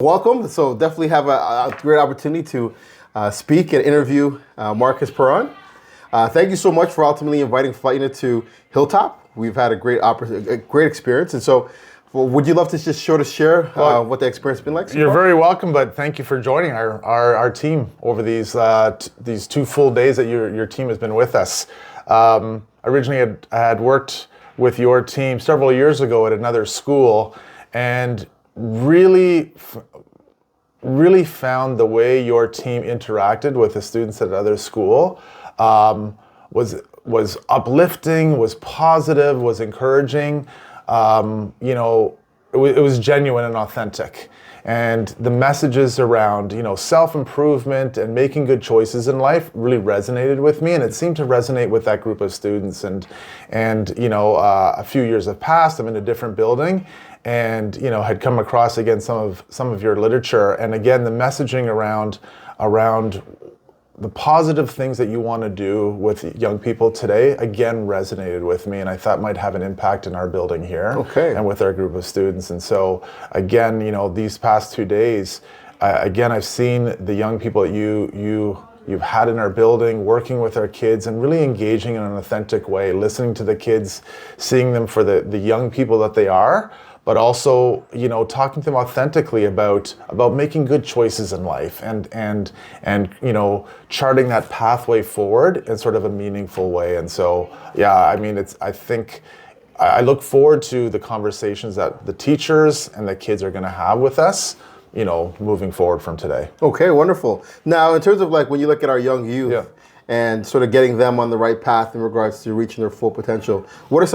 Welcome. So definitely have a great opportunity to speak and interview Marcus Peron. Thank you so much for ultimately inviting Flight Unit to Hiltop. We've had a great experience. And so would you love to just share what the experience has been like so You're far? very welcome, but thank you for joining our team over these 2 full days that your team has been with us. Originally, I had worked with your team several years ago at another school, and really found the way your team interacted with the students at other school was uplifting, was positive, was encouraging. It was genuine and authentic. And the messages around, self-improvement and making good choices in life really resonated with me, and it seemed to resonate with that group of students. And a few years have passed. I'm in a different building, and had come across again some of your literature, and again the messaging around the positive things that you want to do with young people today again resonated with me, and I thought might have an impact in our building here. Okay. And with our group of students. And so again, these past 2 days, I've seen the young people that you've had in our building, working with our kids and really engaging in an authentic way, listening to the kids, seeing them for the young people that they are, but also, talking to them authentically about making good choices in life and charting that pathway forward in sort of a meaningful way. And so, I look forward to the conversations that the teachers and the kids are going to have with us, moving forward from today. Okay, wonderful. Now, in terms of when you look at our young youth, and sort of getting them on the right path in regards to reaching their full potential, what are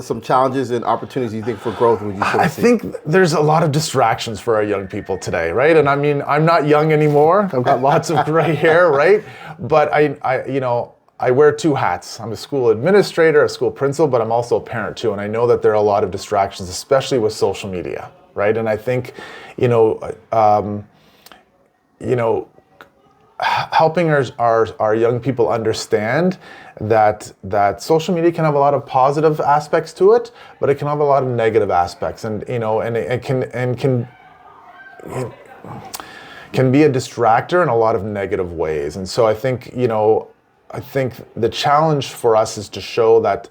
some challenges and opportunities you think for growth would you see? I think there's a lot of distractions for our young people today, right? And I mean, I'm not young anymore. I've got lots of gray hair, right? But I wear 2 hats. I'm a school administrator, a school principal, but I'm also a parent too. And I know that there are a lot of distractions, especially with social media, right? And I think, helping our young people understand that social media can have a lot of positive aspects to it, but it can have a lot of negative aspects, and it can be a distractor in a lot of negative ways. And so I think the challenge for us is to show that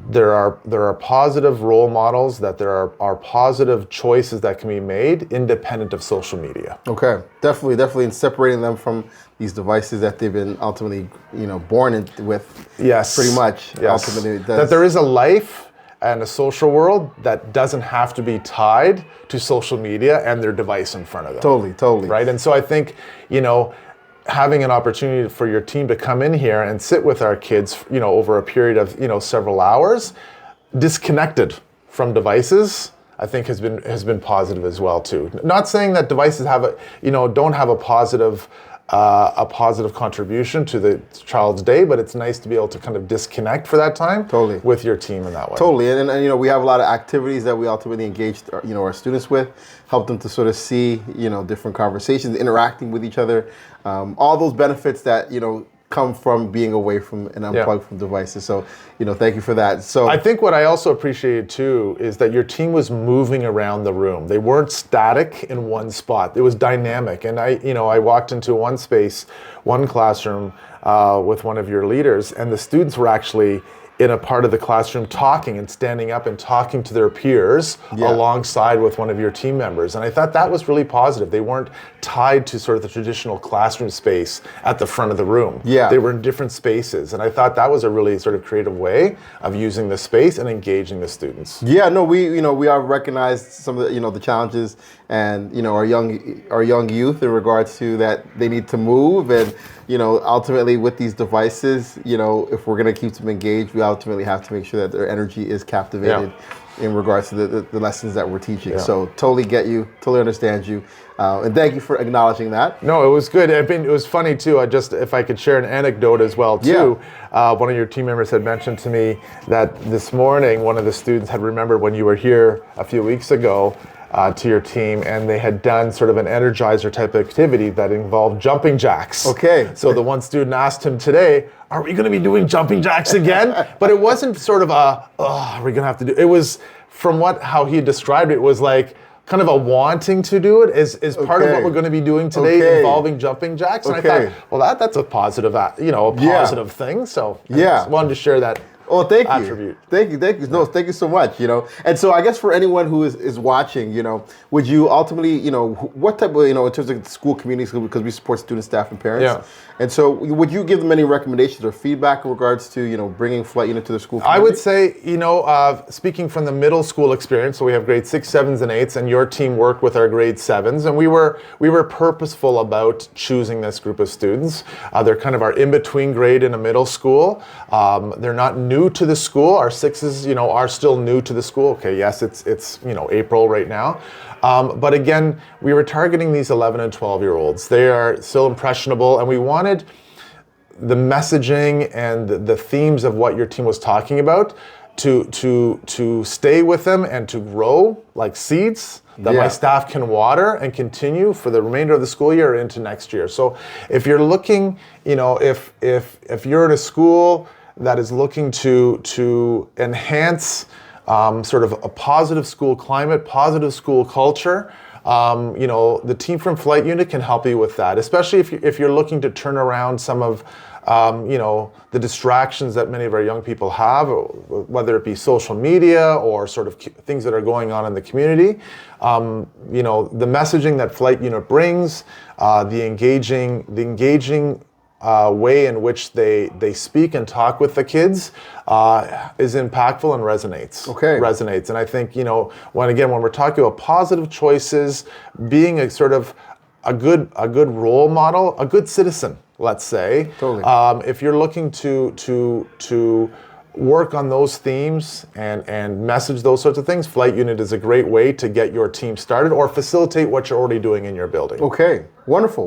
there are positive role models, that there are positive choices that can be made independent of social media. Okay, definitely, and separating them from these devices that they've been ultimately, born with. Yes, pretty much. Yes. Ultimately, that there is a life and a social world that doesn't have to be tied to social media and their device in front of them. Totally. Right, and so I think having an opportunity for your team to come in here and sit with our kids, over a period of, several hours, disconnected from devices, I think has been positive as well too. Not saying that devices don't have a positive contribution to the child's day, but it's nice to be able to kind of disconnect for that time. Totally. With your team in that way. Totally, and we have a lot of activities that we ultimately engage our students with, help them to sort of see different conversations, interacting with each other, all those benefits that come from being away from and unplugged from devices. So, thank you for that. So I think what I also appreciated too is that your team was moving around the room. They weren't static in one spot. It was dynamic. And I walked into one classroom with one of your leaders, and the students were actually in a part of the classroom talking and standing up and talking to their peers alongside with one of your team members. And I thought that was really positive. They weren't tied to sort of the traditional classroom space at the front of the room. Yeah. They were in different spaces. And I thought that was a really sort of creative way of using the space and engaging the students. Yeah, no, we have recognized some of the, the challenges and, our young youth in regards to that they need to move, and, ultimately with these devices, if we're going to keep them engaged, we ultimately have to make sure that their energy is captivated in regards to the lessons that we're teaching. So totally get you, totally understand you. And thank you for acknowledging that. No, it was good. It was funny too. If I could share an anecdote as well too. One of your team members had mentioned to me that this morning, one of the students had remembered when you were here a few weeks ago, to your team, and they had done sort of an energizer type of activity that involved jumping jacks. Okay. So the one student asked him today, "Are we going to be doing jumping jacks again?" But it wasn't sort of are we going to have to do? It was from how he described it, it was like kind of a wanting to do it is part of what we're going to be doing today, involving jumping jacks. And I thought, well, that's a positive, positive thing. So I just wanted to share that. Oh, thank you. Attribute. Thank you. No, thank you so much, And so I guess for anyone who is watching, would you ultimately, what type of, in terms of school communities, because we support student, staff, and parents. Yeah. And so would you give them any recommendations or feedback in regards to, bringing Flight Unit to the school community? I would say, speaking from the middle school experience, so we have grade 6, 7s, and 8s, and your team worked with our grade 7s, and we were purposeful about choosing this group of students. They're kind of our in-between grade in a middle school. They're not new to the school. Our 6s, are still new to the school. Okay, yes, it's April right now. But again, we were targeting these 11 and 12-year-olds. They are still impressionable, and we wanted the messaging and the themes of what your team was talking about to stay with them and to grow like seeds that my staff can water and continue for the remainder of the school year into next year. So if you're looking, if you're in a school that is looking to enhance sort of a positive school climate, positive school culture, the team from Flight Unit can help you with that, especially if you're looking to turn around some of the distractions that many of our young people have, whether it be social media or sort of things that are going on in the community. The messaging that Flight Unit brings, the engaging way in which they speak and talk with the kids is impactful and resonates. Resonates. And I think, when we're talking about positive choices, being a sort of a good role model, a good citizen, let's say. Totally. If you're looking to work on those themes and message those sorts of things, Flight Unit is a great way to get your team started or facilitate what you're already doing in your building. Okay, wonderful.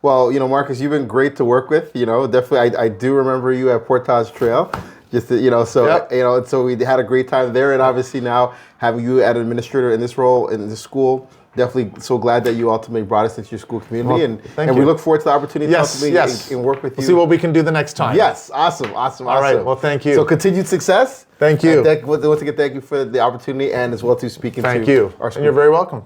Well, Marcus, you've been great to work with. Definitely, I do remember you at Portage Trail. So we had a great time there, and obviously now having you as an administrator in this role in the school. Definitely so glad that you ultimately brought us into your school community, and we look forward to the opportunity to ultimately and work with you. We'll see what we can do the next time. Yes, awesome. All right, well, thank you. So continued success. Thank you. Once again, thank you for the opportunity and as well to speaking to our school. And you're very welcome.